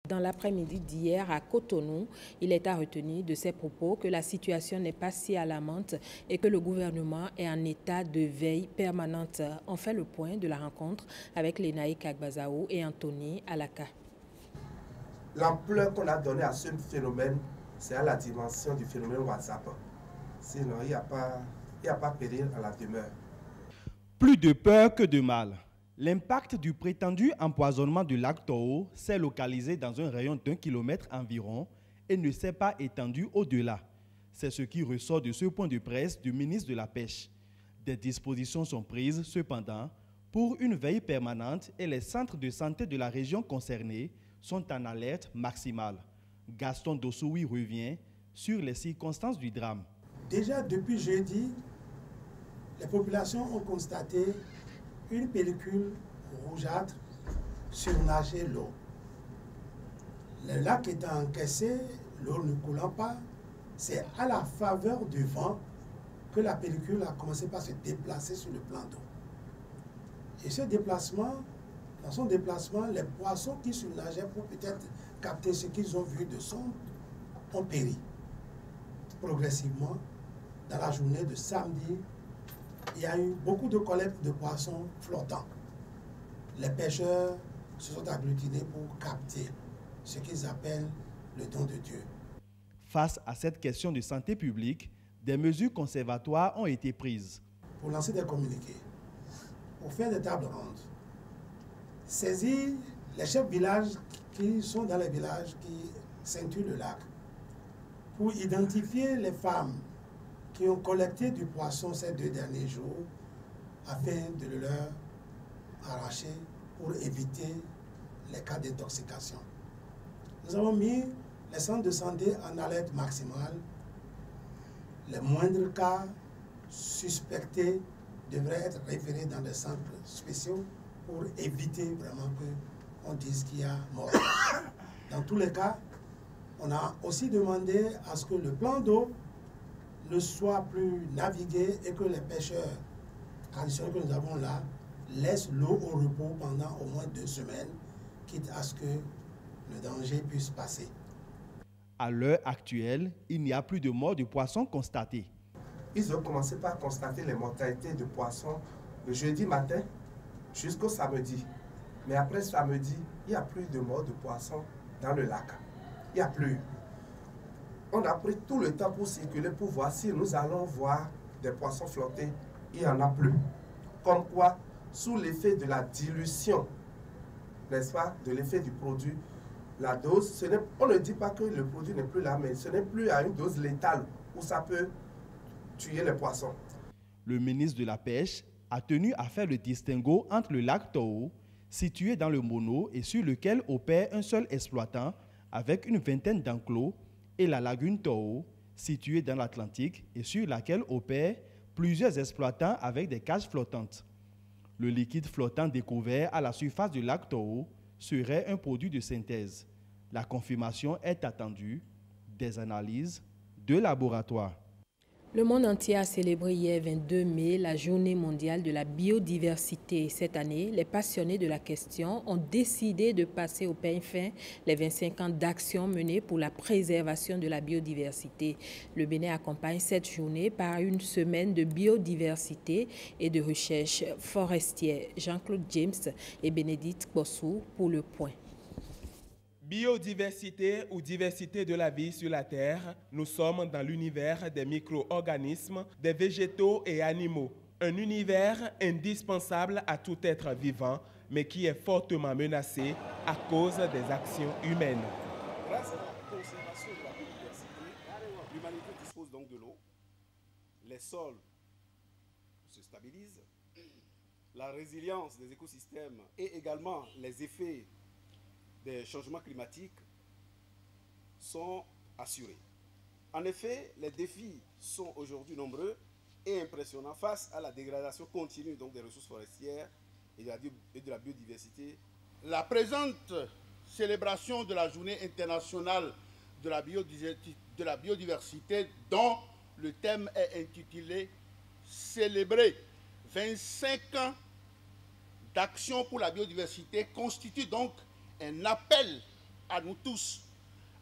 Dans l'après-midi d'hier à Cotonou, il est à retenir de ses propos que la situation n'est pas si alarmante et que le gouvernement est en état de veille permanente. On fait le point de la rencontre avec Lénaï Kagbazao et Anthony Alaka. L'ampleur qu'on a donnée à ce phénomène, c'est à la dimension du phénomène WhatsApp. Sinon, il n'y a pas péril à la demeure. Plus de peur que de mal. L'impact du prétendu empoisonnement du lac Toho s'est localisé dans un rayon d'1 kilomètre environ et ne s'est pas étendu au-delà. C'est ce qui ressort de ce point de presse du ministre de la Pêche. Des dispositions sont prises, cependant, pour une veille permanente et les centres de santé de la région concernée sont en alerte maximale. Gaston Dossoui revient sur les circonstances du drame. Déjà depuis jeudi, les populations ont constaté une pellicule rougeâtre surnager l'eau. Le lac étant encaissé, l'eau ne coulant pas, c'est à la faveur du vent que la pellicule a commencé par se déplacer sur le plan d'eau. Et ce déplacement, dans son déplacement, les poissons qui surnageaient pour peut-être capter ce qu'ils ont vu de son ont péri. Progressivement, dans la journée de samedi, il y a eu beaucoup de collectes de poissons flottants. Les pêcheurs se sont agglutinés pour capter ce qu'ils appellent le don de Dieu. Face à cette question de santé publique, des mesures conservatoires ont été prises. Pour lancer des communiqués, pour faire des tables rondes, saisir les chefs de village qui sont dans les villages qui ceinturent le lac, pour identifier les femmes qui ont collecté du poisson ces 2 derniers jours afin de le leur arracher pour éviter les cas d'intoxication. Nous avons mis les centres de santé en alerte maximale. Les moindres cas suspectés devraient être référés dans des centres spéciaux pour éviter vraiment qu'on dise qu'il y a mort. Dans tous les cas, on a aussi demandé à ce que le plan d'eau ne soit plus navigué et que les pêcheurs traditionnels que nous avons là laissent l'eau au repos pendant au moins 2 semaines, quitte à ce que le danger puisse passer. À l'heure actuelle, il n'y a plus de morts de poissons constatées. Ils ont commencé par constater les mortalités de poissons le jeudi matin jusqu'au samedi. Mais après samedi, il n'y a plus de morts de poissons dans le lac. Il n'y a plus. On a pris tout le temps pour circuler pour voir si nous allons voir des poissons flotter. Il n'y en a plus. Comme quoi, sous l'effet de la dilution, n'est-ce pas, de l'effet du produit, la dose, on ne dit pas que le produit n'est plus là, mais ce n'est plus à une dose létale où ça peut tuer les poissons. Le ministre de la Pêche a tenu à faire le distinguo entre le lac Toho, situé dans le Mono et sur lequel opère un seul exploitant avec une vingtaine d'enclos, et la lagune Toho, située dans l'Atlantique et sur laquelle opèrent plusieurs exploitants avec des cages flottantes. Le liquide flottant découvert à la surface du lac Toho serait un produit de synthèse. La confirmation est attendue des analyses de laboratoire. Le monde entier a célébré hier 22 mai la journée mondiale de la biodiversité. Cette année, les passionnés de la question ont décidé de passer au peigne fin les 25 ans d'actions menées pour la préservation de la biodiversité. Le Bénin accompagne cette journée par une semaine de biodiversité et de recherche forestière. Jean-Claude James et Bénédicte Bossou pour le point. Biodiversité ou diversité de la vie sur la Terre, nous sommes dans l'univers des micro-organismes, des végétaux et animaux. Un univers indispensable à tout être vivant, mais qui est fortement menacé à cause des actions humaines. Grâce à la conservation de la biodiversité, l'humanité dispose donc de l'eau, les sols se stabilisent, la résilience des écosystèmes et également les effets des changements climatiques sont assurés. En effet, les défis sont aujourd'hui nombreux et impressionnants face à la dégradation continue donc des ressources forestières et de la biodiversité. La présente célébration de la Journée internationale de la biodiversité, dont le thème est intitulé « Célébrer 25 ans d'action pour la biodiversité » constitue donc un appel à nous tous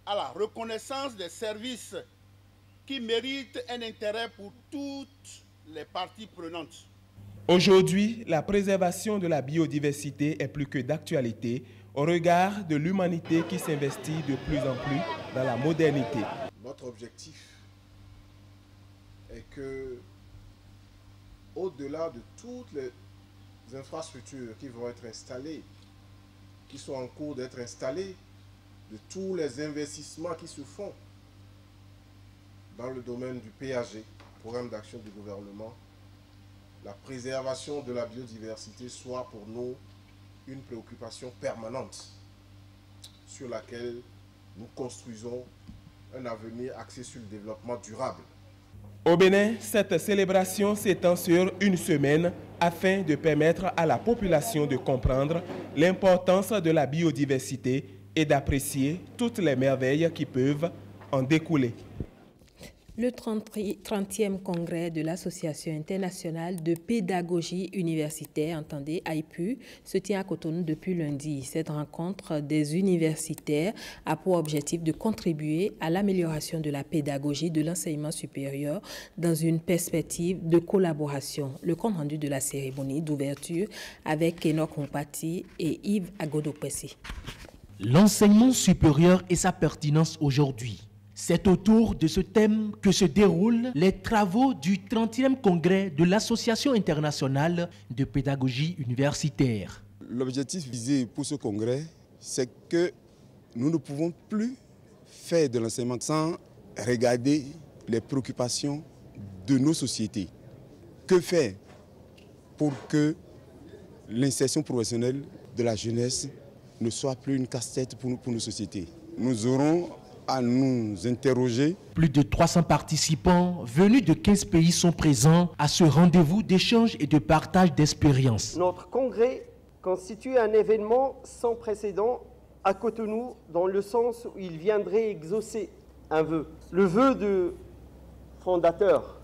à la reconnaissance des services qui méritent un intérêt pour toutes les parties prenantes. Aujourd'hui, la préservation de la biodiversité est plus que d'actualité au regard de l'humanité qui s'investit de plus en plus dans la modernité. Notre objectif est que, au-delà de toutes les infrastructures qui vont être installées, qui sont en cours d'être installées, de tous les investissements qui se font dans le domaine du PAG, Programme d'action du gouvernement, la préservation de la biodiversité soit pour nous une préoccupation permanente sur laquelle nous construisons un avenir axé sur le développement durable. Au Bénin, cette célébration s'étend sur une semaine afin de permettre à la population de comprendre l'importance de la biodiversité et d'apprécier toutes les merveilles qui peuvent en découler. Le 30e congrès de l'Association internationale de pédagogie universitaire, entendez AIPU, se tient à Cotonou depuis lundi. Cette rencontre des universitaires a pour objectif de contribuer à l'amélioration de la pédagogie de l'enseignement supérieur dans une perspective de collaboration. Le compte rendu de la cérémonie d'ouverture avec Enoch Mpati et Yves Agodopessi. L'enseignement supérieur et sa pertinence aujourd'hui. C'est autour de ce thème que se déroulent les travaux du 30e congrès de l'Association internationale de pédagogie universitaire. L'objectif visé pour ce congrès, c'est que nous ne pouvons plus faire de l'enseignement sans regarder les préoccupations de nos sociétés. Que faire pour que l'insertion professionnelle de la jeunesse ne soit plus une casse-tête pour nos sociétés? Nous aurons à nous interroger. Plus de 300 participants venus de 15 pays sont présents à ce rendez-vous d'échange et de partage d'expériences. Notre congrès constitue un événement sans précédent à Cotonou dans le sens où il viendrait exaucer un vœu. Le vœu du fondateur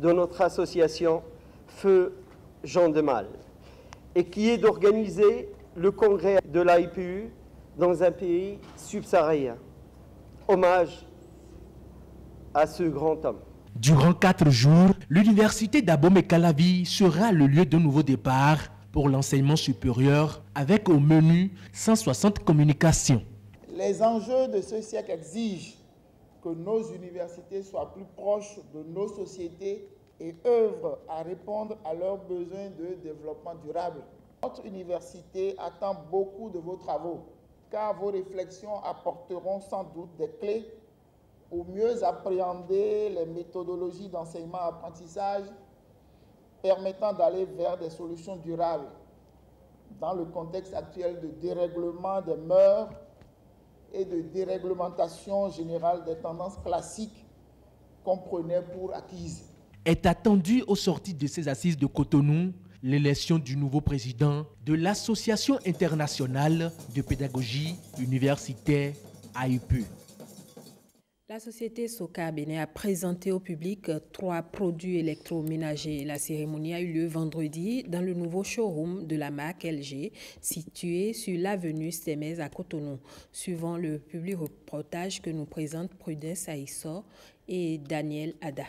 de notre association, Feu Jean de Mal, et qui est d'organiser le congrès de l'AIPU dans un pays subsaharien. Hommage à ce grand homme. Durant 4 jours, l'université d'Abomey-Calavi sera le lieu de nouveau départ pour l'enseignement supérieur avec au menu 160 communications. Les enjeux de ce siècle exigent que nos universités soient plus proches de nos sociétés et œuvrent à répondre à leurs besoins de développement durable. Notre université attend beaucoup de vos travaux, car vos réflexions apporteront sans doute des clés pour mieux appréhender les méthodologies d'enseignement-apprentissage permettant d'aller vers des solutions durables dans le contexte actuel de dérèglement des mœurs et de déréglementation générale des tendances classiques qu'on prenait pour acquises. Est attendue au sortir de ces assises de Cotonou l'élection du nouveau président de l'Association internationale de pédagogie universitaire AIPU. La société Soka Bénin a présenté au public 3 produits électroménagers. La cérémonie a eu lieu vendredi dans le nouveau showroom de la marque LG, situé sur l'avenue Stemez à Cotonou. Suivant le public reportage que nous présentent Prudence Aïssor et Daniel Ada.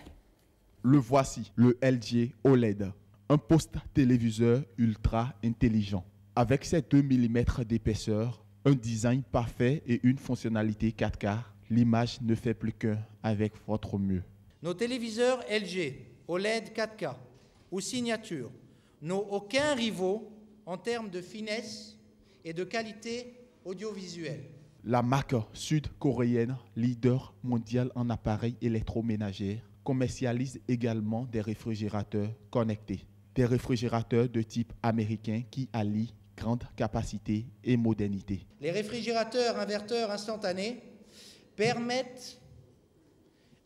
Le voici, le LG OLED. Un poste téléviseur ultra intelligent. Avec ses 2 mm d'épaisseur, un design parfait et une fonctionnalité 4K, l'image ne fait plus qu'un avec votre mieux. Nos téléviseurs LG OLED 4K ou signature n'ont aucun rivaux en termes de finesse et de qualité audiovisuelle. La marque sud-coréenne, leader mondial en appareils électroménagers, commercialise également des réfrigérateurs connectés. Des réfrigérateurs de type américain qui allient grande capacité et modernité. Les réfrigérateurs inverteurs instantanés permettent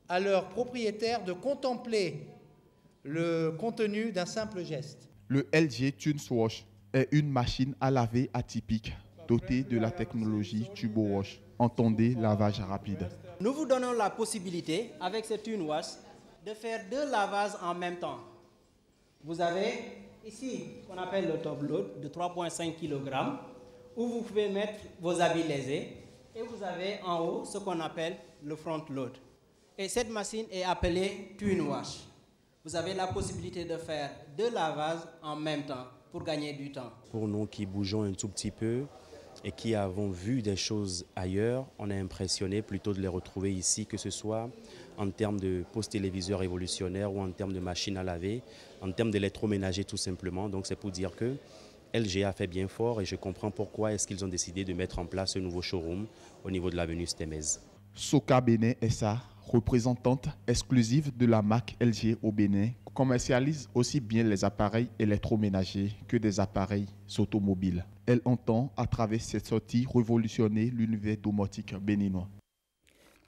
à leurs propriétaires de contempler le contenu d'un simple geste. Le LG TunesWash est une machine à laver atypique dotée de la technologie TurboWash. Entendez lavage rapide. Nous vous donnons la possibilité, avec ce TunesWash, de faire 2 lavages en même temps. Vous avez ici ce qu'on appelle le top load de 3,5 kg où vous pouvez mettre vos habits lésés Et vous avez en haut ce qu'on appelle le front load. Et cette machine est appelée twin wash. Vous avez la possibilité de faire 2 lavages en même temps pour gagner du temps. Pour nous qui bougeons un tout petit peu et qui avons vu des choses ailleurs, on est impressionné plutôt de les retrouver ici, que ce soit en termes de postes téléviseurs révolutionnaires ou en termes de machines à laver, en termes d'électroménager tout simplement. Donc c'est pour dire que LG a fait bien fort et je comprends pourquoi est-ce qu'ils ont décidé de mettre en place ce nouveau showroom au niveau de l'avenue Stémez. Soka Bénin SA, représentante exclusive de la marque LG au Bénin, commercialise aussi bien les appareils électroménagers que des appareils automobiles. Elle entend, à travers cette sortie, révolutionner l'univers domotique béninois.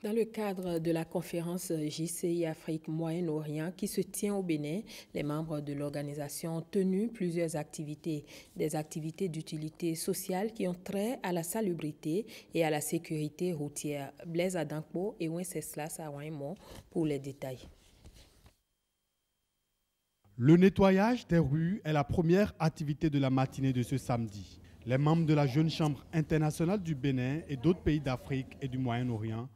Dans le cadre de la conférence JCI Afrique Moyen-Orient qui se tient au Bénin, les membres de l'organisation ont tenu plusieurs activités, des activités d'utilité sociale qui ont trait à la salubrité et à la sécurité routière. Blaise Adankpo et Wenceslas Awaimon pour les détails. Le nettoyage des rues est la première activité de la matinée de ce samedi. Les membres de la Jeune Chambre internationale du Bénin et d'autres pays d'Afrique et du Moyen-Orient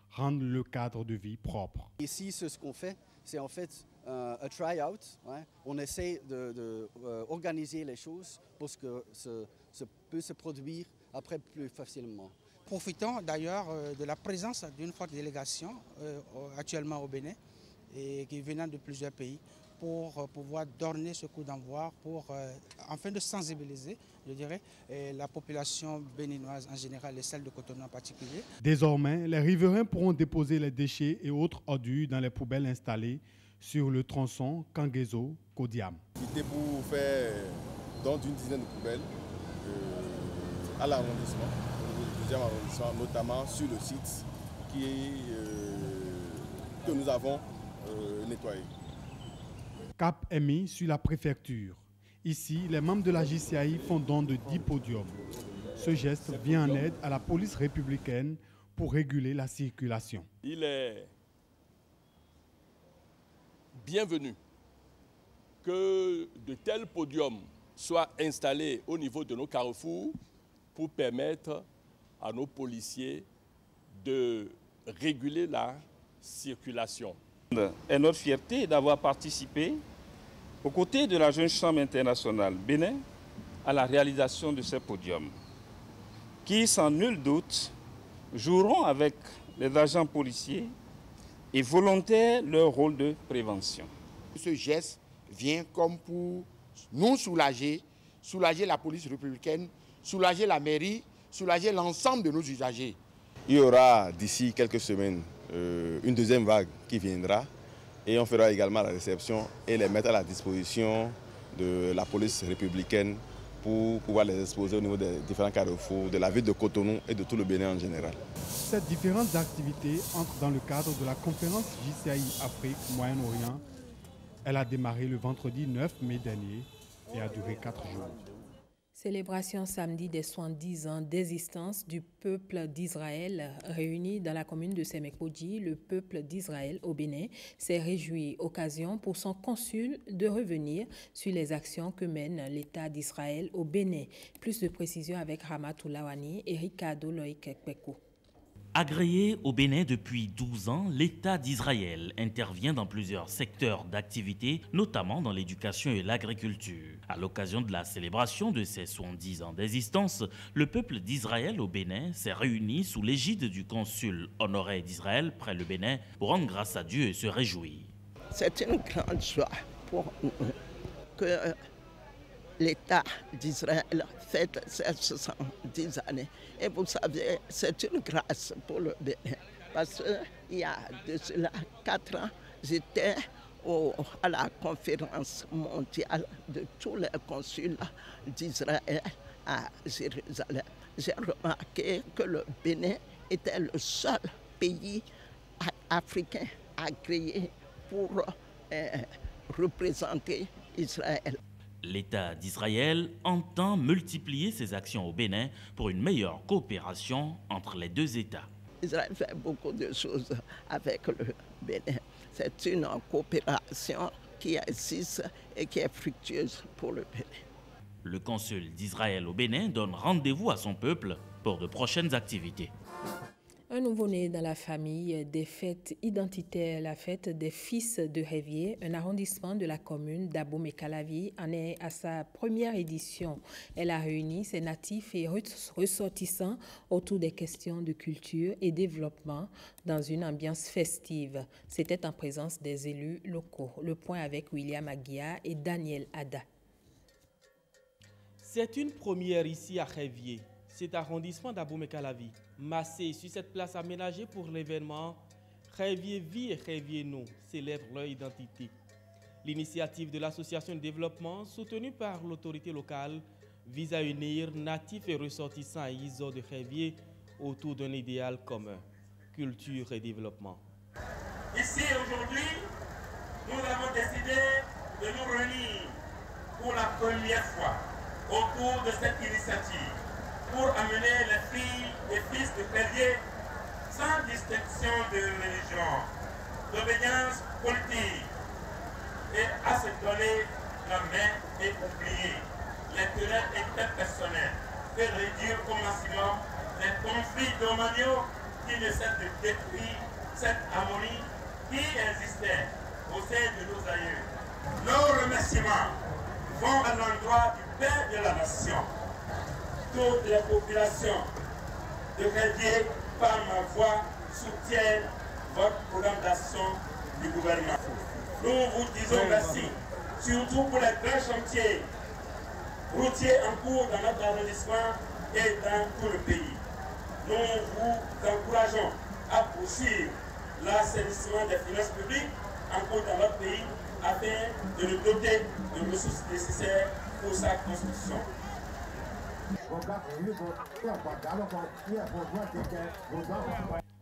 rendent le cadre de vie propre. Ici, ce qu'on fait, c'est en fait un try-out. Ouais. On essaie d'organiser les choses pour que ça peut se produire après plus facilement. Profitons d'ailleurs de la présence d'une forte délégation actuellement au Bénin et qui venant de plusieurs pays pour pouvoir donner ce coup d'envoi afin de sensibiliser, je dirais, la population béninoise en général et celle de Cotonou en particulier. Désormais, les riverains pourront déposer les déchets et autres ordures dans les poubelles installées sur le tronçon Kangezo-Kodiam. C'était pour faire dans d'une dizaine de poubelles à l'arrondissement, au 2e arrondissement, notamment sur le site que nous avons nettoyé. Cap est mis sur la préfecture. Ici, les membres de la JCI font don de 10 podiums. Ce geste vient en aide à la police républicaine pour réguler la circulation. Il est bienvenu que de tels podiums soient installés au niveau de nos carrefours pour permettre à nos policiers de réguler la circulation. Et notre fierté d'avoir participé aux côtés de la Jeune Chambre internationale Bénin à la réalisation de ce podium, qui sans nul doute joueront avec les agents policiers et volontaires leur rôle de prévention. Ce geste vient comme pour nous soulager la police républicaine, soulager la mairie, soulager l'ensemble de nos usagers. Il y aura d'ici quelques semaines une deuxième vague qui viendra et on fera également la réception et les mettre à la disposition de la police républicaine pour pouvoir les exposer au niveau des différents carrefours de la ville de Cotonou et de tout le Bénin en général. Ces différentes activités entrent dans le cadre de la conférence JCI Afrique Moyen-Orient. Elle a démarré le vendredi 9 mai dernier et a duré 4 jours. Célébration samedi des 70 ans d'existence du peuple d'Israël réuni dans la commune de Semekpodji. Le peuple d'Israël au Bénin s'est réjoui, occasion pour son consul de revenir sur les actions que mène l'État d'Israël au Bénin. Plus de précisions avec Ramatou Lawani et Ricardo Loïc-Kpeko. Agréé au Bénin depuis 12 ans, l'État d'Israël intervient dans plusieurs secteurs d'activité, notamment dans l'éducation et l'agriculture. À l'occasion de la célébration de ses 70 ans d'existence, le peuple d'Israël au Bénin s'est réuni sous l'égide du consul honoré d'Israël près le Bénin pour rendre grâce à Dieu et se réjouir. C'est une grande joie pour nous que l'État d'Israël fête ses 70 années. Et vous savez, c'est une grâce pour le Bénin. Parce qu'il y a de cela 4 ans, j'étais à la conférence mondiale de tous les consuls d'Israël à Jérusalem. J'ai remarqué que le Bénin était le seul pays africain agréé pour représenter Israël. L'État d'Israël entend multiplier ses actions au Bénin pour une meilleure coopération entre les deux États. Israël fait beaucoup de choses avec le Bénin. C'est une coopération qui existe et qui est fructueuse pour le Bénin. Le consul d'Israël au Bénin donne rendez-vous à son peuple pour de prochaines activités. Un nouveau-né dans la famille, des fêtes identitaires, la fête des fils de Révier, un arrondissement de la commune d'Abomey-Calavi en est à sa première édition. Elle a réuni ses natifs et ressortissants autour des questions de culture et développement dans une ambiance festive. C'était en présence des élus locaux. Le point avec William Aguia et Daniel Ada. C'est une première ici à Révier. Cet arrondissement d'Abomey-Calavi, massé sur cette place aménagée pour l'événement, Révier Vie et Révier Nous célèbrent leur identité. L'initiative de l'association de développement, soutenue par l'autorité locale, vise à unir natifs et ressortissants à ISO de Révier autour d'un idéal commun, culture et développement. Ici aujourd'hui, nous avons décidé de nous réunir pour la première fois autour de cette initiative, pour amener les filles et fils de Révier sans distinction de religion, d'obédience politique, et à se donner la main et oublier les querelles interpersonnelles, et réduire au maximum les conflits domaniaux qui ne cessent de détruire cette harmonie qui existait au sein de nos aïeux. Nos remerciements vont à l'endroit du Père de la Nation. Toutes les populations de Révier, par ma voix, soutiennent votre programme d'action du gouvernement. Nous vous disons merci, surtout pour les grands chantiers routiers en cours dans notre arrondissement et dans tout le pays. Nous vous encourageons à poursuivre l'assainissement des finances publiques en cours dans notre pays afin de nous doter de ressources nécessaires pour sa construction.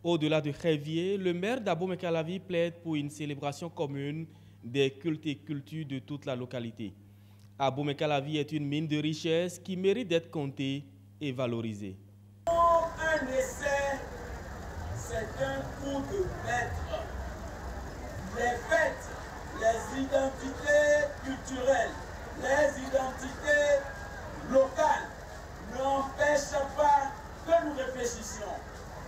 Au-delà de Révier, le maire d'Abomey-Calavi plaide pour une célébration commune des cultes et cultures de toute la localité. Abomey-Calavi est une mine de richesse qui mérite d'être comptée et valorisée. Un essai, c'est un coup de maître. Les fêtes, les identités culturelles, les identités locales n'empêchent pas que nous réfléchissions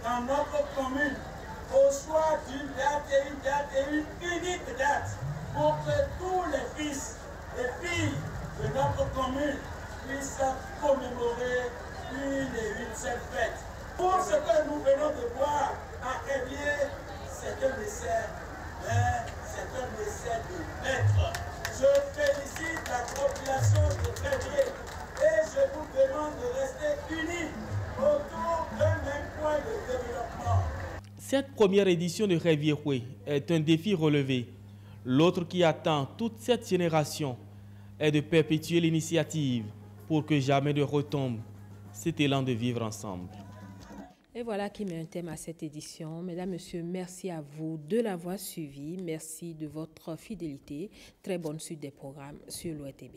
dans notre commune au choix d'une date et une unique date pour que tous les fils et filles de notre commune puissent commémorer une seule fête. Pour ce que nous venons de voir à Révier, c'est un essai, mais c'est un essai de maître. Je félicite la population de Révier et je vous demande de rester unis autour d'un même point de développement. Cette première édition de Révier est un défi relevé. L'autre qui attend toute cette génération est de perpétuer l'initiative pour que jamais ne retombe cet élan de vivre ensemble. Et voilà qui met un thème à cette édition. Mesdames, Messieurs, merci à vous de l'avoir suivi. Merci de votre fidélité. Très bonne suite des programmes sur l'ORTB.